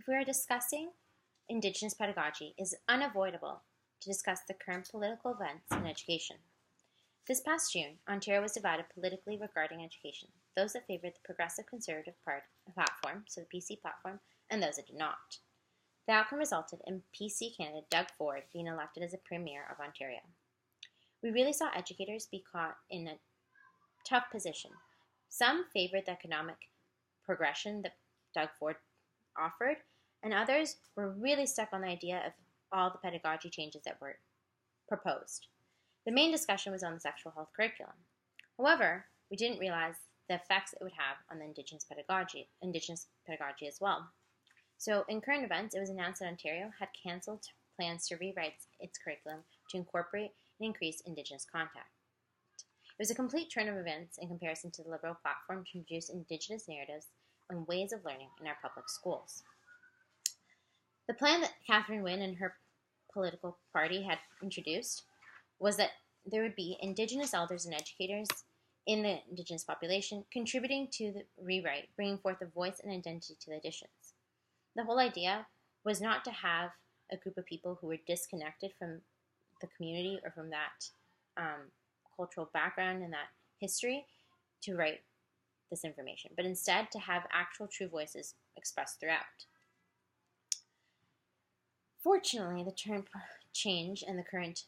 If we are discussing Indigenous pedagogy, it is unavoidable to discuss the current political events in education. This past June, Ontario was divided politically regarding education, those that favoured the Progressive Conservative platform, so the PC platform, and those that did not. The outcome resulted in PC candidate Doug Ford being elected as the Premier of Ontario. We really saw educators be caught in a tough position. Some favoured the economic progression that Doug Ford offered, and others were really stuck on the idea of all the pedagogy changes that were proposed. The main discussion was on the sexual health curriculum. However, we didn't realize the effects it would have on the Indigenous pedagogy as well. So in current events, it was announced that Ontario had cancelled plans to rewrite its curriculum to incorporate and increase Indigenous content. It was a complete turn of events in comparison to the Liberal platform to introduce Indigenous narratives and ways of learning in our public schools. The plan that Catherine Wynne and her political party had introduced was that there would be Indigenous elders and educators in the Indigenous population contributing to the rewrite, bringing forth a voice and identity to the additions. The whole idea was not to have a group of people who were disconnected from the community or from that cultural background and that history to write this information, but instead to have actual true voices expressed throughout. Fortunately, the term change and the current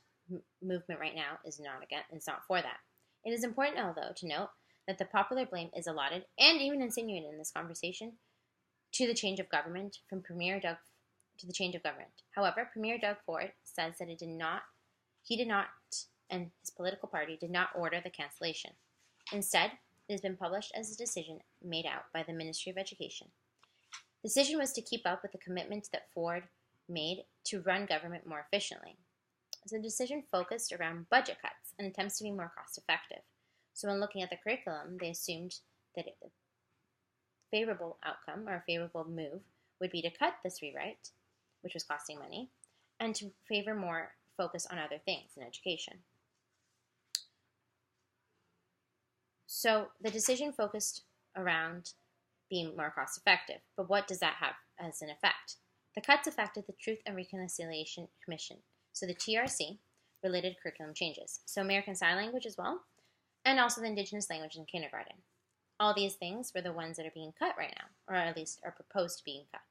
movement right now is not for that. It is important, though, to note that the popular blame is allotted and even insinuated in this conversation to the change of government from Premier Doug to the change of government. However, Premier Doug Ford says that he did not, and his political party did not order the cancellation. Instead, it has been published as a decision made out by the Ministry of Education. The decision was to keep up with the commitment that Ford made to run government more efficiently. So the decision focused around budget cuts and attempts to be more cost effective. So when looking at the curriculum, they assumed that a favorable outcome or a favorable move would be to cut this rewrite, which was costing money, and to favor more focus on other things in education. So the decision focused around being more cost effective, but what does that have as an effect? The cuts affected the Truth and Reconciliation Commission, so the TRC, related curriculum changes, so American Sign Language as well, and also the Indigenous language in kindergarten. All these things were the ones that are being cut right now, or at least are proposed to be cut,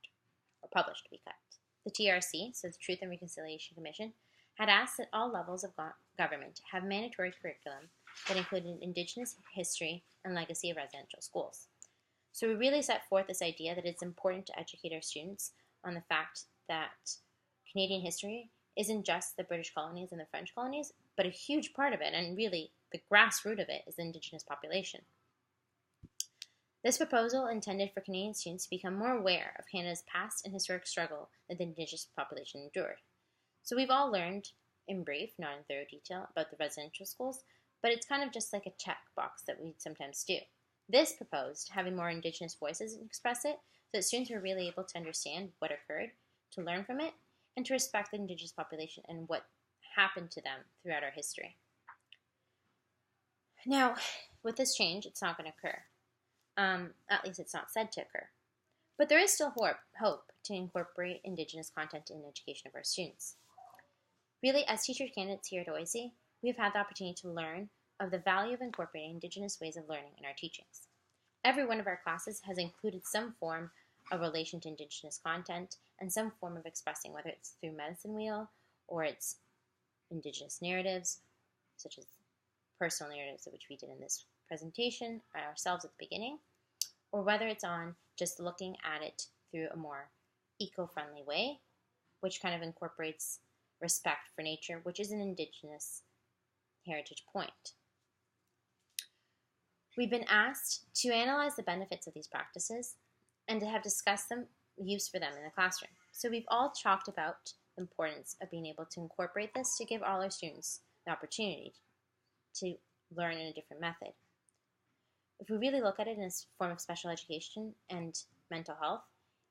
or published to be cut. The TRC, so the Truth and Reconciliation Commission, had asked that all levels of government have mandatory curriculum that included Indigenous history and legacy of residential schools. So we really set forth this idea that it's important to educate our students on the fact that Canadian history isn't just the British colonies and the French colonies, but a huge part of it, and really the grassroots of it, is the Indigenous population. This proposal intended for Canadian students to become more aware of Canada's past and historic struggle that the Indigenous population endured. So we've all learned, in brief, not in thorough detail, about the residential schools, but it's kind of just like a checkbox that we sometimes do. This proposed having more Indigenous voices express it so that students were really able to understand what occurred, to learn from it, and to respect the Indigenous population and what happened to them throughout our history. Now, with this change, it's not going to occur. At least it's not said to occur. But there is still hope to incorporate Indigenous content in education of our students. Really, as teacher candidates here at OIC, we have had the opportunity to learn of the value of incorporating Indigenous ways of learning in our teachings. Every one of our classes has included some form of relation to Indigenous content and some form of expressing, whether it's through Medicine Wheel or it's Indigenous narratives, such as personal narratives, which we did in this presentation ourselves at the beginning, or whether it's on just looking at it through a more eco-friendly way, which kind of incorporates respect for nature, which is an Indigenous heritage point. We've been asked to analyze the benefits of these practices and to have discussed them, use for them in the classroom. So we've all talked about the importance of being able to incorporate this to give all our students the opportunity to learn in a different method. If we really look at it in a form of special education and mental health,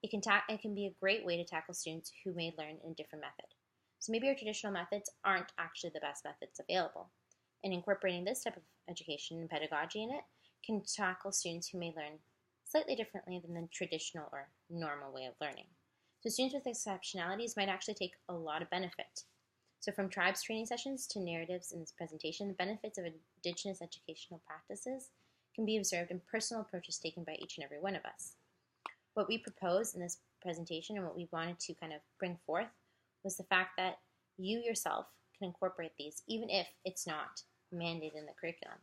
it can be a great way to tackle students who may learn in a different method. So maybe our traditional methods aren't actually the best methods available. And incorporating this type of education and pedagogy in it can tackle students who may learn slightly differently than the traditional or normal way of learning. So students with exceptionalities might actually take a lot of benefit. So from tribes training sessions to narratives in this presentation, the benefits of Indigenous educational practices can be observed in personal approaches taken by each and every one of us. What we proposed in this presentation and what we wanted to kind of bring forth was the fact that you yourself can incorporate these even if it's not mandated in the curriculum.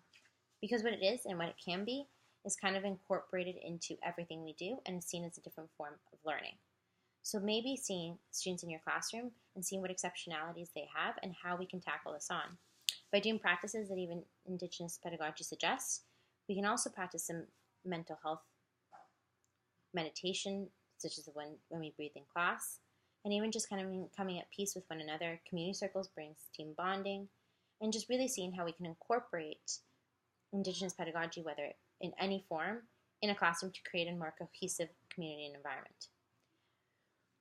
Because what it is and what it can be is kind of incorporated into everything we do and is seen as a different form of learning. So maybe seeing students in your classroom and seeing what exceptionalities they have and how we can tackle this on. By doing practices that even Indigenous pedagogy suggests, we can also practice some mental health meditation, such as the one when we breathe in class, and even just kind of coming at peace with one another. Community circles brings team bonding, and just really seeing how we can incorporate Indigenous pedagogy, whether in any form, in a classroom to create a more cohesive community and environment.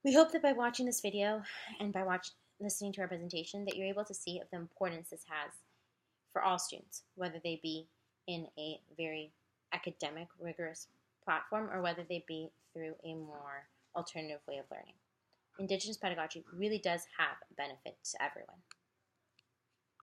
We hope that by watching this video and by listening to our presentation that you're able to see of the importance this has for all students, whether they be in a very academic, rigorous platform or whether they be through a more alternative way of learning. Indigenous pedagogy really does have a benefit to everyone.